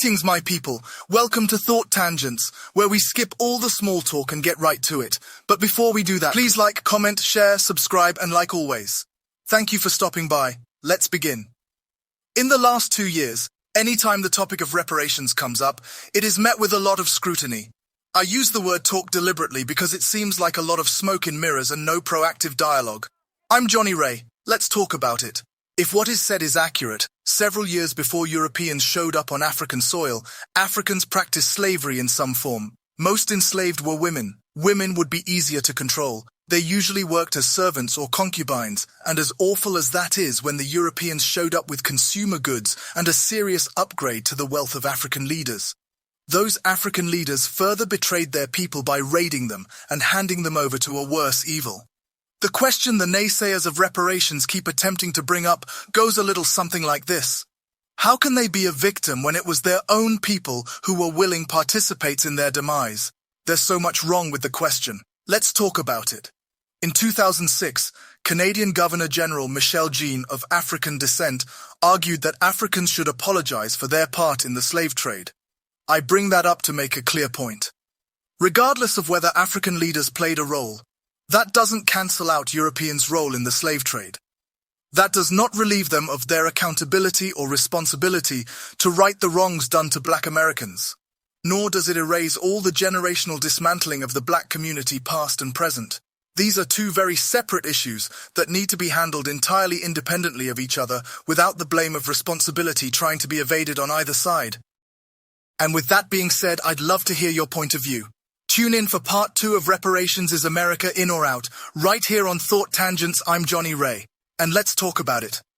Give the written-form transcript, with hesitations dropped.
Greetings, my people. Welcome to Thought Tangents, where we skip all the small talk and get right to it. But before we do that, please like, comment, share, subscribe, and like always. Thank you for stopping by. Let's begin. In the last 2 years, anytime the topic of reparations comes up, it is met with a lot of scrutiny. I use the word talk deliberately because it seems like a lot of smoke and mirrors and no proactive dialogue. I'm Johnny Ray. Let's talk about it. If what is said is accurate, several years before Europeans showed up on African soil, Africans practiced slavery in some form. Most enslaved were women. Women would be easier to control. They usually worked as servants or concubines, and as awful as that is, when the Europeans showed up with consumer goods and a serious upgrade to the wealth of African leaders. Those African leaders further betrayed their people by raiding them and handing them over to a worse evil. The question the naysayers of reparations keep attempting to bring up goes a little something like this. How can they be a victim when it was their own people who were willing participants in their demise? There's so much wrong with the question. Let's talk about it. In 2006, Canadian Governor-General Michel Jean of African descent argued that Africans should apologize for their part in the slave trade. I bring that up to make a clear point. Regardless of whether African leaders played a role, that doesn't cancel out Europeans' role in the slave trade. That does not relieve them of their accountability or responsibility to right the wrongs done to Black Americans. Nor does it erase all the generational dismantling of the Black community past and present. These are two very separate issues that need to be handled entirely independently of each other without the blame of responsibility trying to be evaded on either side. And with that being said, I'd love to hear your point of view. Tune in for part 2 of Reparations: Is America In or Out? Right here on Thought Tangents. I'm Johnny Ray, and let's talk about it.